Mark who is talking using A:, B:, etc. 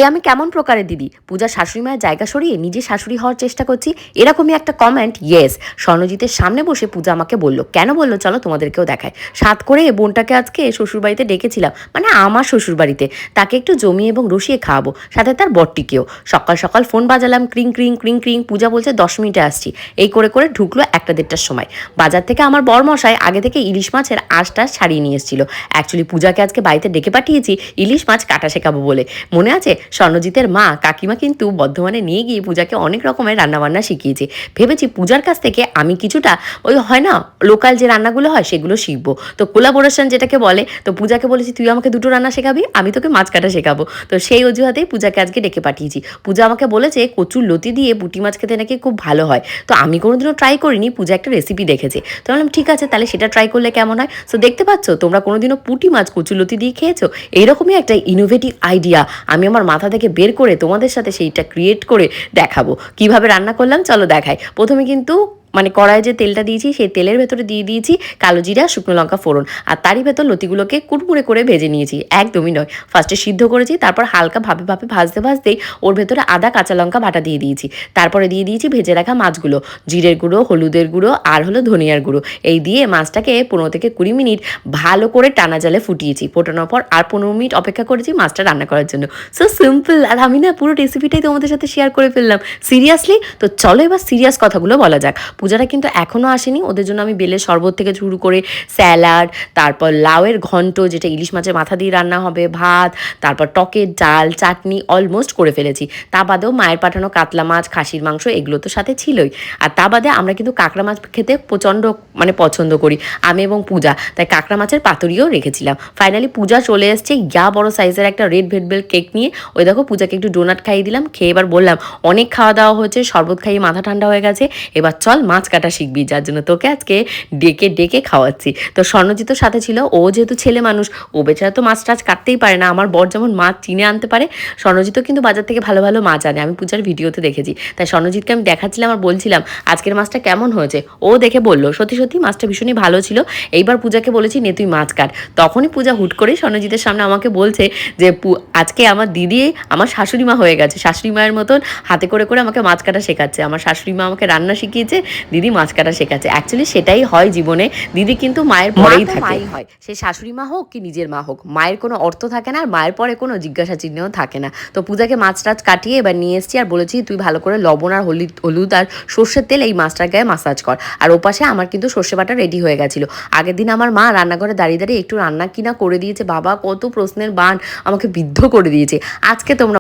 A: আমি কেমন প্রকারের দিদি, পূজার শাশুড়ি মায়ের জায়গা সরিয়ে নিজে শাশুড়ি হওয়ার চেষ্টা করছি, এরকমই একটা কমেন্ট। ইয়েস, স্বর্ণজিতের সামনে বসে পূজা আমাকে বললো, কেন বললো চলো তোমাদেরকেও দেখায়। সাত করে বোনটাকে আজকে শ্বশুরবাড়িতে ডেকেছিলাম, মানে আমার শ্বশুরবাড়িতে, তাকে একটু জমিয়ে এবং রসিয়ে খাওয়াবো, সাথে তার বটটিকেও। সকাল সকাল ফোন বাজালাম, ক্রিং ক্রিং ক্রিং ক্রিং, পূজা বলছে 10 মিনিটে আসছি। এই করে করে ঢুকলো 1টা-1.5টার সময়। বাজার থেকে আমার বরমশাই আগে থেকে ইলিশ মাছের আঁশটা ছাড়িয়ে নিয়ে এসেছিল। অ্যাকচুয়ালি পূজাকে আজকে বাড়িতে ডেকে পাঠিয়েছি ইলিশ মাছ কাটা শেখাবো বলে। মনে আছে স্বর্ণজিতের মা কাকিমা কিন্তু বর্ধমানে নিয়ে গিয়ে পূজাকে অনেক রকমের রান্নাবান্না শিখিয়েছে। ভেবেছি পূজার কাছ থেকে আমি কিছুটা ওই হয় না লোকাল যে রান্নাগুলো হয় সেগুলো শিখবো। তো কোলাবোরেশন যেটাকে বলে, তো পূজাকে বলেছি তুই আমাকে 2টো রান্না শেখাবি, আমি তোকে মাছ কাটা শেখাবো। তো সেই অজুহাতেই পূজাকে আজকে ডেকে পাঠিয়েছি। পূজা আমাকে বলেছে কচুর লতি দিয়ে পুঁটি মাছ খেতে নাকি খুব ভালো হয়। তো আমি কোনোদিনও ট্রাই করিনি, পূজা একটা রেসিপি দেখেছে। তো বললাম ঠিক আছে, তাহলে সেটা ট্রাই করলে কেমন হয়। সো দেখতে পাচ্ছ তোমরা কোনোদিনও পুঁটি মাছ কচুর লতি দিয়ে খেয়েছো? এইরকমই একটা ইনোভেটিভ আইডিয়া আমি আমার মাথা থেকে বের করে তোমাদের সাথে সেইটা ক্রিয়েট করে দেখাবো। কিভাবে রান্না করলাম চলো দেখাই। প্রথমে কিন্তু মানে কড়াইয়ে যে তেলটা দিয়েছি সেই তেলের ভেতরে দিয়ে দিয়েছি কালো জিরা, শুকনো লঙ্কা ফোড়ন, আর তারই ভেতর লতিগুলোকে কুড়মুড়ে করে ভেজে নিয়েছি। একদমই নয়, ফার্স্টে সিদ্ধ করেছি, তারপর হালকা ভাপে ভাপে ভাজতে ভাজতেই ওর ভেতরে আদা কাঁচা লঙ্কা বাটা দিয়ে দিয়েছি। তারপরে দিয়ে দিয়েছি ভেজে রাখা মাছগুলো, জিরের গুঁড়ো, হলুদের গুঁড়ো আর হলো ধনিয়ার গুঁড়ো। এই দিয়ে মাছটাকে 15 থেকে 20 মিনিট ভালো করে টানা জালে ফুটিয়েছি। ফোটানোর পর আর 15 মিনিট অপেক্ষা করেছি মাছটা রান্না করার জন্য। So simple. আর আমি না পুরো রেসিপিটাই তোমাদের সাথে শেয়ার করে ফেললাম সিরিয়াসলি। তো চলো এবার সিরিয়াস কথাগুলো বলা যাক। পূজারা কিন্তু এখনও আসেনি, ওদের জন্য আমি বেলের শরবত থেকে শুরু করে স্যালাড, তারপর লাউয়ের ঘন্ট যেটা ইলিশ মাছের মাথা দিয়ে রান্না হবে, ভাত, তারপর টকের ডাল, চাটনি অলমোস্ট করে ফেলেছি। তা বাদেও মায়ের পাঠানো কাতলা মাছ, খাসির মাংস এগুলো তো সাথে ছিলই। আর তা বাদে আমরা কিন্তু কাঁকড়া মাছ খেতে প্রচণ্ড মানে পছন্দ করি আমি এবং পূজা, তাই কাঁকড়া মাছের পাতুরিও রেখেছিলাম। ফাইনালি পূজা চলে এসছে বড় সাইজের একটা রেড ভেলভেট কেক নিয়ে। ওই দেখো পূজাকে একটু ডোনাট খাইয়ে দিলাম, খেয়ে এবার বললাম অনেক খাওয়া দাওয়া হয়েছে, শরবত খাইয়ে মাথা ঠান্ডা হয়ে গেছে, এবার চল মাছ কাটা শিখবি, যার জন্য তোকে আজকে ডেকে ডেকে খাওয়াচ্ছি। তো স্বর্ণজিৎ সাথে ছিল, ও যেহেতু ছেলে মানুষ ও বেচারা তো মাছ টাছ কাটতেই পারে না। আমার বর যেমন মাছ চিনে আনতে পারে, স্বর্ণজিৎও কিন্তু বাজার থেকে ভালো ভালো মাছ আনে, আমি পূজার ভিডিওতে দেখেছি। তাই স্বর্ণজিৎকে আমি দেখাচ্ছিলাম আর বলছিলাম আজকের মাছটা কেমন হয়েছে। ও দেখে বললো সত্যি সত্যি মাছটা ভীষণই ভালো ছিল। এইবার পূজাকে বলেছি নে তুই মাছ কাট। তখনই পূজা হুট করে স্বর্ণজিতের সামনে আমাকে বলছে যে আজকে আমার দিদি আমার শাশুড়ি মা হয়ে গেছে, শাশুড়ি মায়ের মতন হাতে করে করে আমাকে মাছ কাটা শেখাচ্ছে। আমার শাশুড়ি মা আমাকে রান্না শিখিয়েছে, দিদি মাছ কাটা শেখাচ্ছে। অ্যাকচুয়ালি সেটাই হয় জীবনে, দিদি কিন্তু মায়ের পরেই থাকে। মাই হয়, সে শাশুড়ি মা হোক কি নিজের মা হোক, মায়ের কোনো অর্থ থাকে না আর মায়ের পরে কোনো জিজ্ঞাসা চিহ্নও থাকে না। তো পূজাকে মাছ টাছ কাটিয়ে এবার নিয়ে এসেছি আর বলেছি তুই ভালো করে লবণ আর হলুদ আর সর্ষের তেল এই মাছটার গায়ে মাসাজ কর। আর ওপাশে আমার কিন্তু সর্ষে বাটা রেডি হয়ে গেছিলো। আগের দিন আমার মা রান্নাঘরে দাঁড়িয়ে দাঁড়িয়ে একটু রান্না কিনা করে দিয়েছে, বাবা কত প্রশ্নের বান আমাকে বিদ্ধ করে দিয়েছে। আজকে তোমরা